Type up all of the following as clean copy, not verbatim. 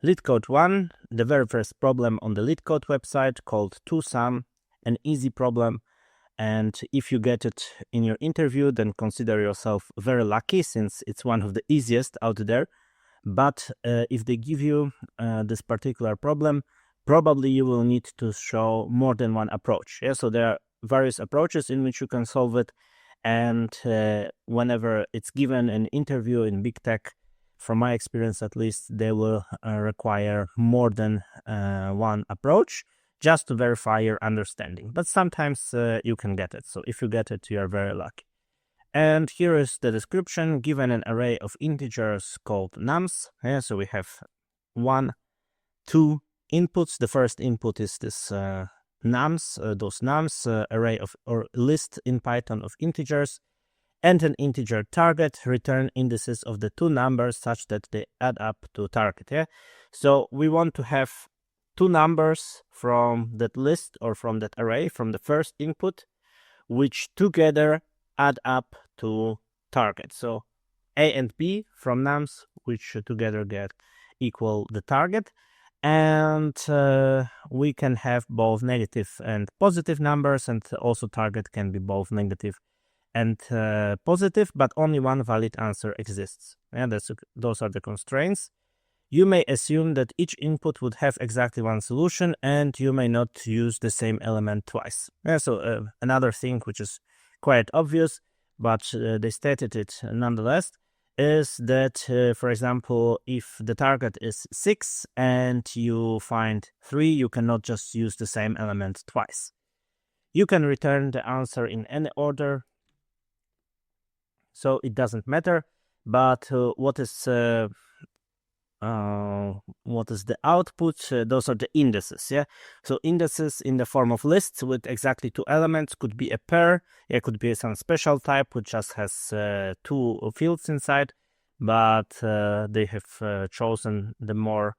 Leetcode 1, the very first problem on the Leetcode website called toSum, an easy problem. And if you get it in your interview, then consider yourself very lucky, since it's one of the easiest out there. But if they give you this particular problem, probably you will need to show more than one approach. Yeah? So there are various approaches in which you can solve it. And whenever it's given an interview in big tech, from my experience at least, they will require more than one approach just to verify your understanding. But sometimes you can get it. So if you get it, you are very lucky. And here is the description. Given an array of integers called nums. Yeah, so we have 1, 2 inputs. The first input is this nums, those nums, array of or list in Python of integers, and an integer target. Return indices of the two numbers such that they add up to target. Yeah, so we want to have two numbers from that list or from that array, from the first input, which together add up to target. So A and B from nums, which together get equal the target. And we can have both negative and positive numbers, and also target can be both negative and positive, but only one valid answer exists. Yeah, those are the constraints. You may assume that each input would have exactly one solution, and you may not use the same element twice. Yeah, so another thing which is quite obvious, but they stated it nonetheless, is that, for example, if the target is 6 and you find 3, you cannot just use the same element twice. You can return the answer in any order, so it doesn't matter. But what is the output? Those are the indices. Yeah, so indices in the form of lists with exactly 2 elements. Could be a pair. It could be some special type which just has 2 fields inside, but they have chosen the more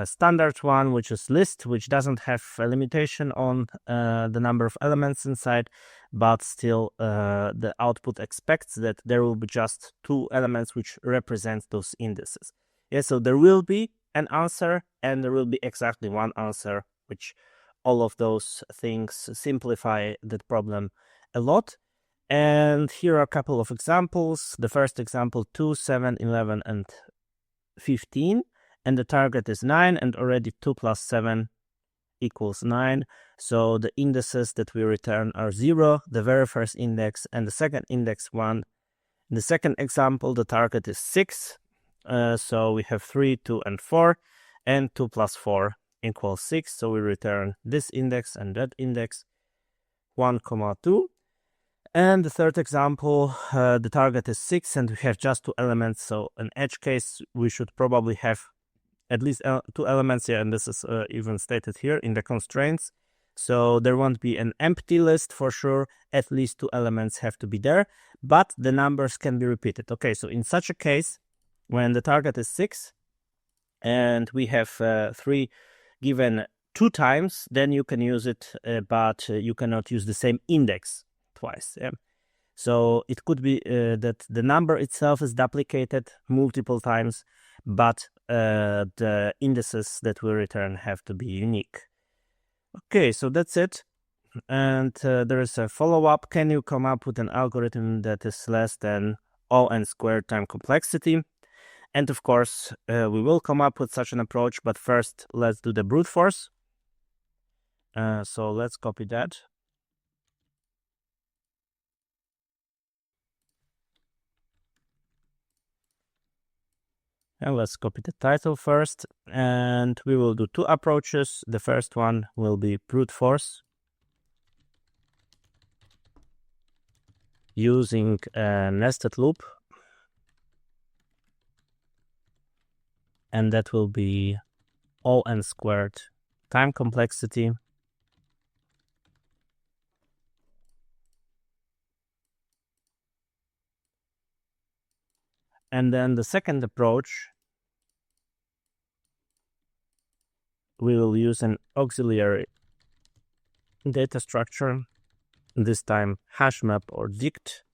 standard one, which is list, which doesn't have a limitation on the number of elements inside, but still the output expects that there will be just 2 elements which represent those indices. Yeah, so there will be an answer and there will be exactly one answer, which all of those things simplify that problem a lot. And here are a couple of examples. The first example, 2, 7, 11, and 15. And the target is 9, and already 2 plus 7 equals 9. So the indices that we return are 0, the very first index, and the second index 1. In the second example, the target is 6. So we have 3, 2, and 4, and 2 plus 4 equals 6. So we return this index and that index, 1, 2. And the third example, the target is 6, and we have just 2 elements. So in edge case, we should probably have at least 2 elements here, and this is even stated here in the constraints. So there won't be an empty list for sure. At least 2 elements have to be there, but the numbers can be repeated. Okay, so in such a case, when the target is 6 and we have 3 given 2 times, then you can use it, but you cannot use the same index twice. Yeah? So it could be that the number itself is duplicated multiple times, but the indices that we return have to be unique. Okay, so that's it. And there is a follow-up. Can you come up with an algorithm that is less than O(n) squared time complexity? And of course, we will come up with such an approach, but first let's do the brute force. So let's copy that. And let's copy the title first, and we will do 2 approaches. The first one will be brute force, using a nested loop, and that will be O(n) squared time complexity. And then the second approach, we will use an auxiliary data structure, this time hashmap or dict,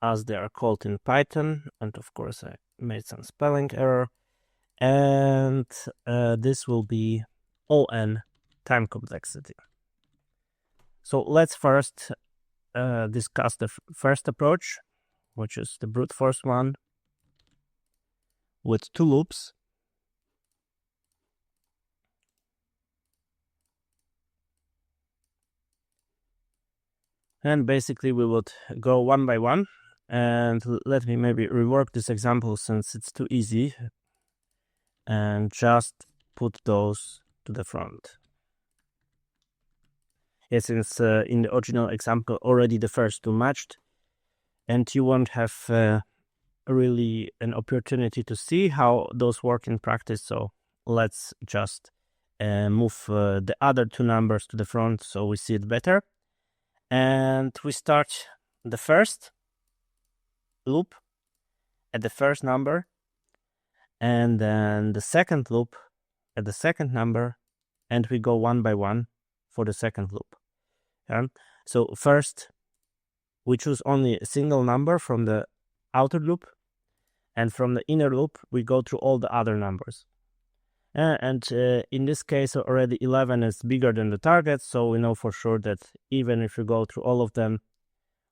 as they are called in Python. And of course, I made some spelling error. And and this will be O(n) time complexity. So let's first discuss the first approach, which is the brute force one with 2 loops. And basically we would go one by one, and let me maybe rework this example since it's too easy, and just put those to the front. Yeah, since in the original example already the first 2 matched, and you won't have really an opportunity to see how those work in practice, so let's just move the other 2 numbers to the front so we see it better. And we start the first loop at the first number, and then the second loop at the second number, and we go one by one for the second loop. Yeah? So first we choose only a single number from the outer loop, and from the inner loop we go through all the other numbers. And in this case already 11 is bigger than the target, so we know for sure that even if we go through all of them,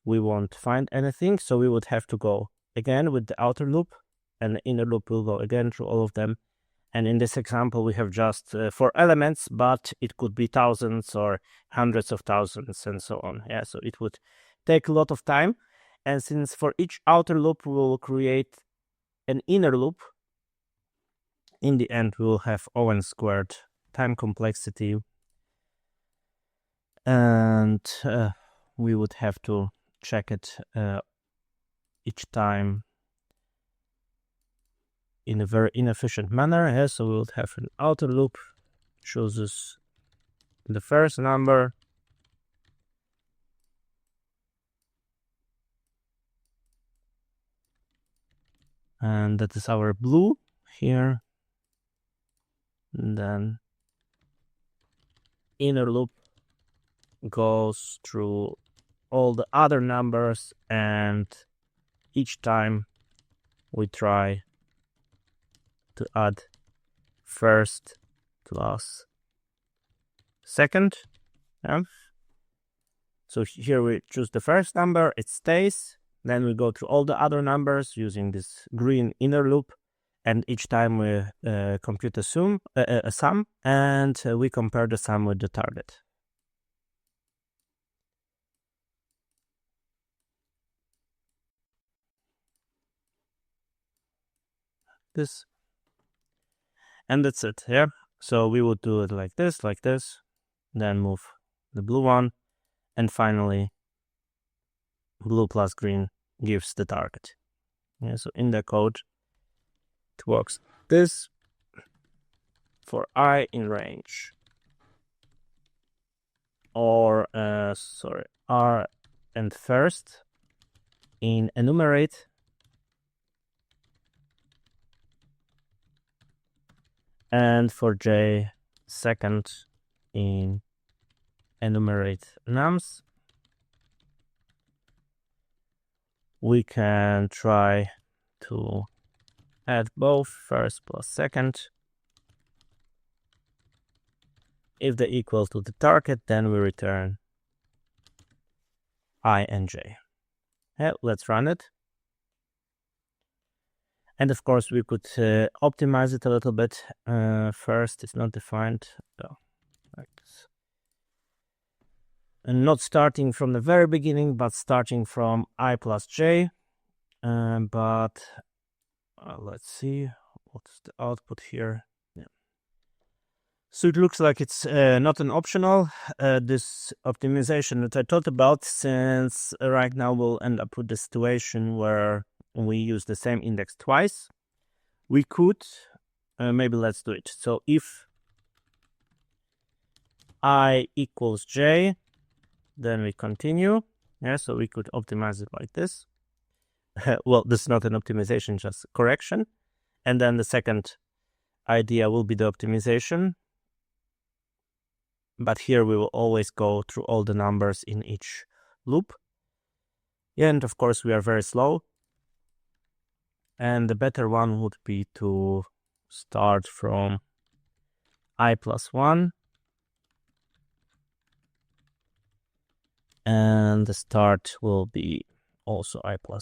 we won't find anything. So we would have to go again with the outer loop, and the inner loop will go again through all of them. And in this example we have just 4 elements, but it could be thousands or hundreds of thousands and so on. Yeah, so it would take a lot of time. And since for each outer loop we will create an inner loop, in the end we will have O(n) squared time complexity, and we would have to check it each time in a very inefficient manner. Yeah? So we would have an outer loop, chooses the first number, and that is our blue here. And then inner loop goes through all the other numbers, and each time we try to add first plus second. Yeah? So here we choose the first number, it stays, then we go through all the other numbers using this green inner loop, and each time we compute a sum, and we compare the sum with the target. This, and that's it. Yeah, so we would do it like this, then move the blue one, and finally blue plus green gives the target. Yeah, so in the code it works this for I in range, or R and first in enumerate, and for J second in enumerate nums. We can try to add both first plus second. If they equal to the target, then we return I and J. Yeah, let's run it. And of course we could optimize it a little bit. First is not defined, so like this. And not starting from the very beginning, but starting from I plus J. But let's see what's the output here. Yeah. So it looks like it's not an optional, this optimization that I thought about, since right now we'll end up with the situation where we use the same index twice. We could, maybe let's do it. So if I equals J, then we continue. Yeah, so we could optimize it like this. Well, this is not an optimization, just correction. And then the second idea will be the optimization. But here we will always go through all the numbers in each loop. Yeah, and of course we are very slow. And the better one would be to start from I+1, and the start will be also I+1.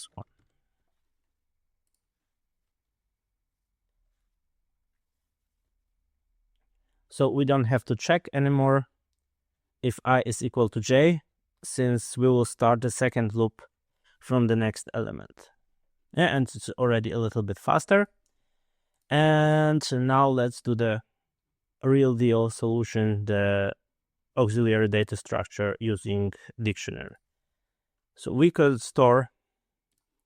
So we don't have to check anymore if I is equal to j, since we will start the second loop from the next element. Yeah, and it's already a little bit faster. And now let's do the real deal solution, the auxiliary data structure using dictionary. So we could store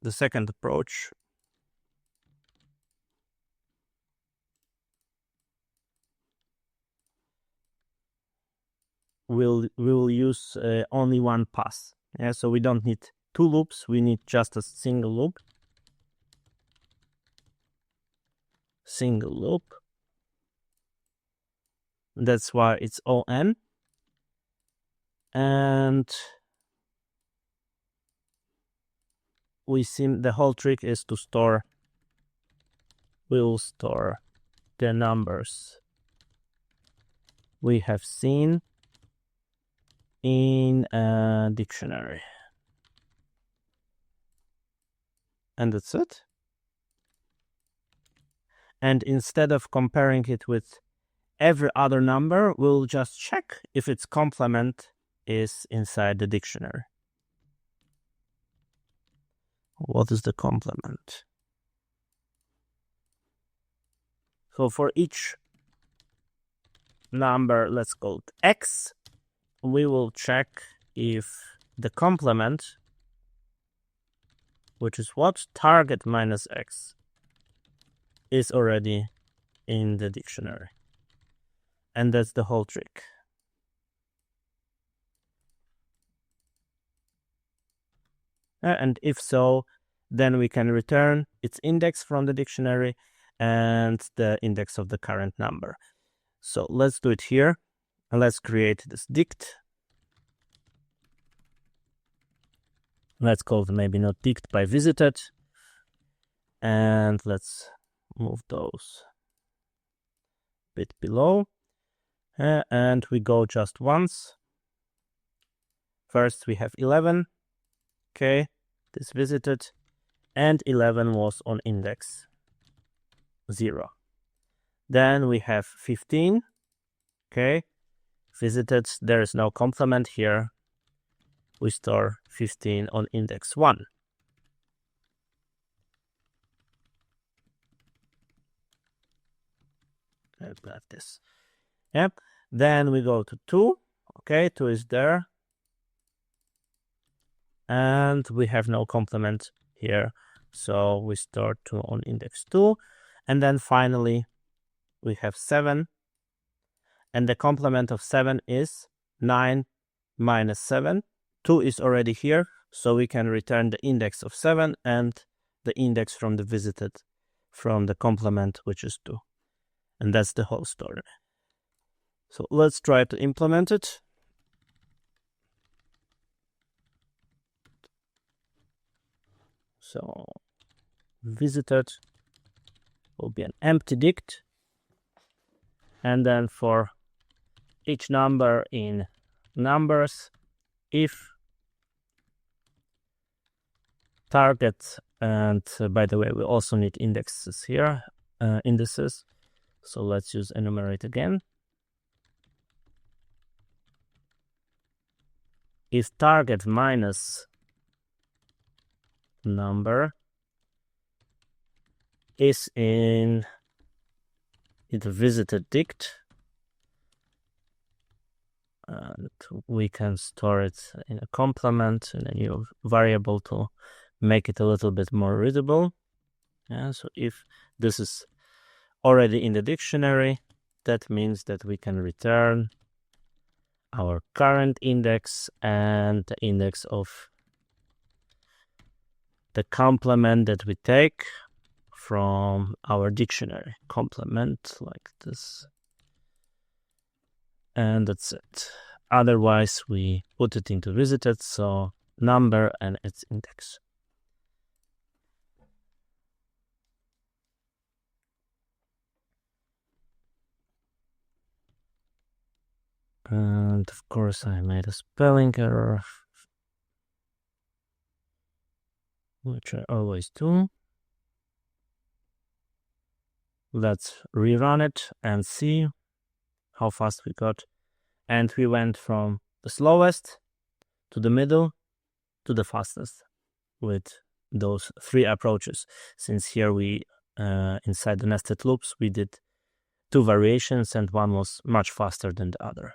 the second approach. We will use only one pass. Yeah, so we don't need two loops, we need just a single loop. That's why it's ON. And we see the whole trick is to store. We'll store the numbers we have seen in a dictionary. And that's it. And instead of comparing it with every other number, we'll just check if its complement is inside the dictionary. What is the complement? So for each number, let's call it x, we will check if the complement, which is what? Target minus x, is already in the dictionary. And that's the whole trick. And if so, then we can return its index from the dictionary and the index of the current number. So let's do it here. Let's create this dict. Let's call it maybe not dict by visited. And let's move those a bit below. And we go just once. First we have 11. Okay, this visited. And 11 was on index 0. Then we have 15. Okay, visited. There is no complement here. We store 15 on index 1. Like this. Yep. Then we go to 2. Okay, 2 is there. And we have no complement here. So we store 2 on index 2. And then finally, we have 7. And the complement of 7 is 9 minus 7. 2 is already here. So we can return the index of 7 and the index from the visited from the complement, which is 2. And that's the whole story. So let's try to implement it. So visited will be an empty dict. And then for each number in numbers, if target, and by the way, we also need indexes here, indices. So let's use enumerate again. If target minus number is in the visited dict, and we can store it in a complement in a new variable to make it a little bit more readable. Yeah, so if this is already in the dictionary, that means that we can return our current index and the index of the complement that we take from our dictionary. Complement like this. And that's it. Otherwise, we put it into visited, so number and its index. And of course I made a spelling error, which I always do. Let's rerun it and see how fast we got. And we went from the slowest to the middle to the fastest with those three approaches. Since here we, inside the nested loops, we did two variations and one was much faster than the other.